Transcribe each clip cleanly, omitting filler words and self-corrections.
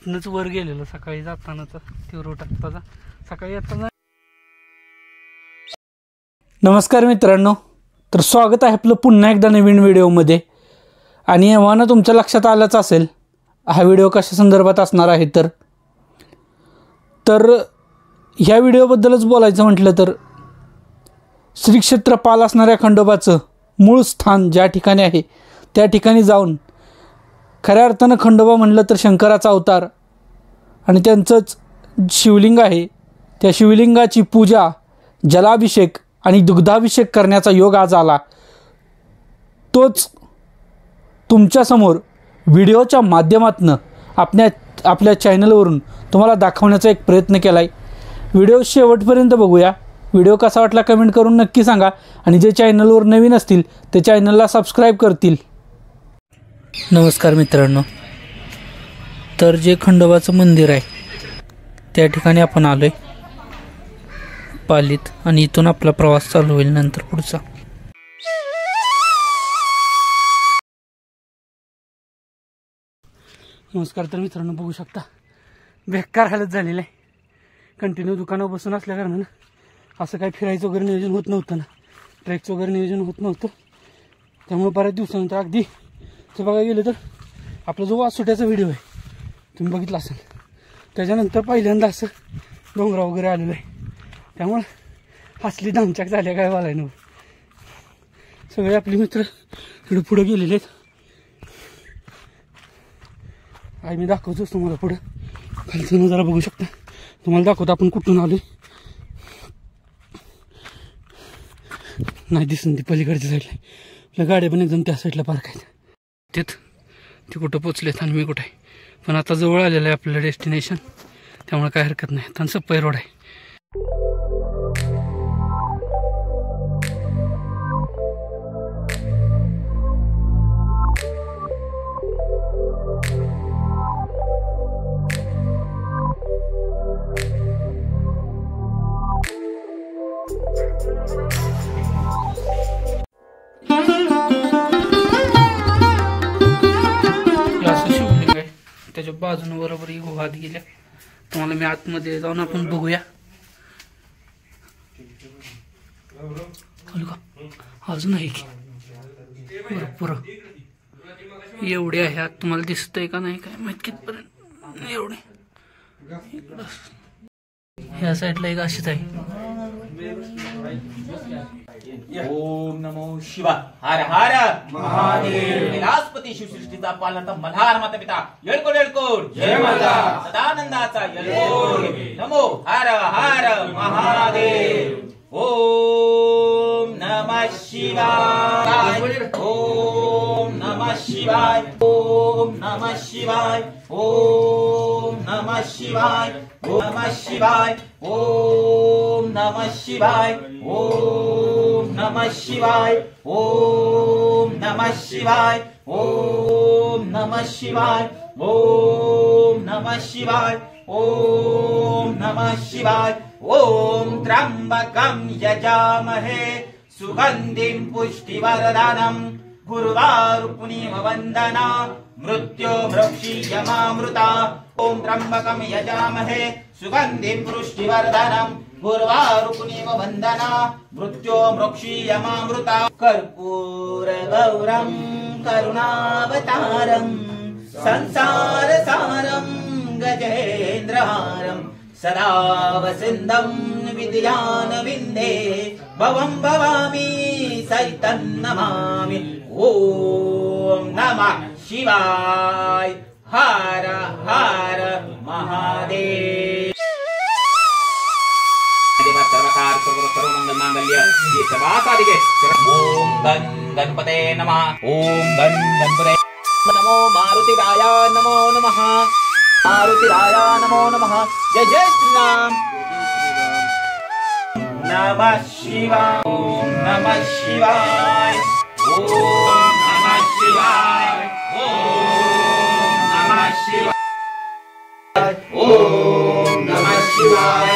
इथनंच वर गेलेलो सकाळी जातानाचा ते रोड टाकताचा सकाळी येताना. नमस्कार मित्रांनो, तर स्वागत आहे आपलं पुन्हा एकदा नवीन व्हिडिओमध्ये. आणि एव्हाना तुमच्या लक्षात आलंच असेल हा व्हिडिओ कशा संदर्भात असणार आहे. तर ह्या व्हिडिओबद्दलच बोलायचं म्हटलं तर श्री क्षेत्र पाल असणाऱ्या खंडोबाचं मूळ स्थान ज्या ठिकाणी आहे त्या ठिकाणी जाऊन खऱ्या अर्थानं खंडोबा म्हणलं तर शंकराचा अवतार आणि त्यांचंच शिवलिंग आहे. त्या शिवलिंगाची पूजा, जलाभिषेक आणि दुग्धाभिषेक करण्याचा योग आज आला. तोच तुमच्यासमोर व्हिडिओच्या माध्यमातून आपल्या चॅनलवरून तुम्हाला दाखवण्याचा एक प्रयत्न केला आहे. व्हिडिओ शेवटपर्यंत बघूया. व्हिडिओ कसा वाटला कमेंट करून नक्की सांगा. आणि जे चॅनलवर नवीन असतील ते चॅनलला सबस्क्राईब करतील. नमस्कार मित्रांनो, तर जे खंडोबाचं मंदिर आहे त्या ठिकाणी आपण आलो आहे पालीत. आणि इथून आपला प्रवास चालू होईल नंतर पुढचा. नमस्कार. तर मित्रांनो बघू शकता बेकार हालत झालेलं आहे. कंटिन्यू दुकानावर बसून असल्या कारणानं असं काही फिरायचं वगैरे नियोजन होत नव्हतं ना, ट्रेकचं वगैरे नियोजन होत नव्हतं. त्यामुळे बऱ्याच दिवसानंतर अगदी ते बघायला गेलं तर आपला जो वासुट्याचा व्हिडिओ आहे तुम्ही बघितला असेल त्याच्यानंतर पहिल्यांदा असं डोंगरा वगैरे आलेलं आहे. त्यामुळं हसली धामचाक झाल्या काय बोलायनं. सगळे आपले मित्र इकडे पुढे गेलेले आहेत. आई मी दाखवतोच तुम्हाला पुढं खालचं जरा बघू शकता. तुम्हाला दाखवतो आपण कुठून आलो. नाही दिसून ती पलीकडच्या साईडला आपल्या गाड्या पण एकदम त्या साईडला पार्क आहेत. ते कुठं पोचलेत आणि मी कुठं आहे. पण आता जवळ आलेलं आहे आपलं डेस्टिनेशन, त्यामुळे काय हरकत नाही. आणि सप्पाई रोड आहे. त्याच्या बाजूने बरोबर ही गुहा गेल्या. तुम्हाला मी आतमध्ये जाऊन आपण बघूया. अजून आहे की भरपूर एवढे आहे आत. तुम्हाला दिसतंय का नाही काय माहित कितपर्यंत. एवढे इकडं ह्या साईडला एक अशीच आहे. ओम नमो शिवाय. हर हर महादेव. कैलासपती शिवसृष्टीचा पालनता मल्हार माता पिता येळकोट येळकोट जय माता सदानंदाचा येळकोट. नमो हर हर महादेव. ओम नमः शिवाय. ओम नमः शिवाय. ओम नमः शिवाय. ओम नमः शिवाय. ओम नमः शिवाय. ओम नमः शिवाय. ओम नमः शिवाय. ओम नमः शिवाय. ओम नमः शिवाय. ओम नमः शिवाय. ओम नमः शिवाय. ओम त्र्यंबकं यजामहे सुगंधिं पुष्टिवर्धनम् गुरुवारुपुनीम वंदना मृत्यो मृक्षीयमामृता. ओम त्र्यंबकं यजामहे सुगंधिं पुष्टिवर्धनम् गुरुवारुपुनीम वंदना मृत्यो मृक्षीयमामृता. कर्पूर गौरं करुणावतारं संसार सारं गजेन्द्रहारं सदा वसिन्दं विद्यानविन्दे भवं भवामि सहितं नमामि. ओम नमः शिवाय. हर हर महादेव. सर्वकार सर्वमंगल मांगल्य सर्वासाधिके. ओम गणपते नमः. ओम गणपते नमो मारुतिराय नमो नमः. मारुतिराय नमो नमः. जय जय श्रीराम. नमः शिवाय. ओम नमः शिवाय. ओम नमः शिवाय. ओम नमः शिवाय. ओम नमः शिवाय.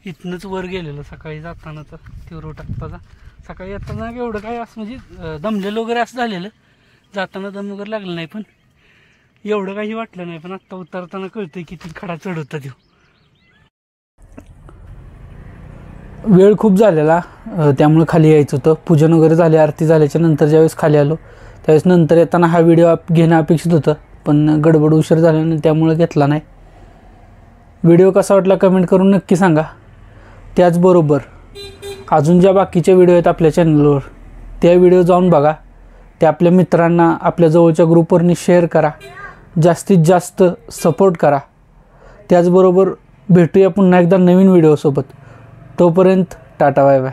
इथनंच वर गेलेलं सकाळी जातानाचा ते रोड आत्ताचा. सकाळी येताना एवढं काय असं म्हणजे दमलेलं वगैरे असं झालेलं, जाताना दम वगैरे लागलं नाही, पण एवढं काही वाटलं नाही. पण आत्ता उतरताना कळतंय किती खडा चढ होता तो. वेळ खूप झालेला त्यामुळे खाली यायचं होतं. पूजन वगैरे झाले, आरती झाल्याच्या नंतर ज्यावेळेस खाली आलो त्यावेळेस नंतर येताना हा व्हिडिओ घेणं अपेक्षित होतं, पण गडबड उशीर झाल्यानं त्यामुळे घेतला नाही. व्हिडिओ कसा वाटला कमेंट करून नक्की सांगा. त्याचबरोबर अजून ज्या बाकीच्या व्हिडिओ आहेत आपल्या चॅनलवर त्या व्हिडिओ जाऊन बघा. ते आपल्या मित्रांना आपल्या जवळच्या ग्रुपवरनी शेअर करा, जास्तीत जास्त सपोर्ट करा. त्याचबरोबर भेटूया पुन्हा एकदा नवीन व्हिडिओसोबत. तोपर्यंत टाटा बाय बाय.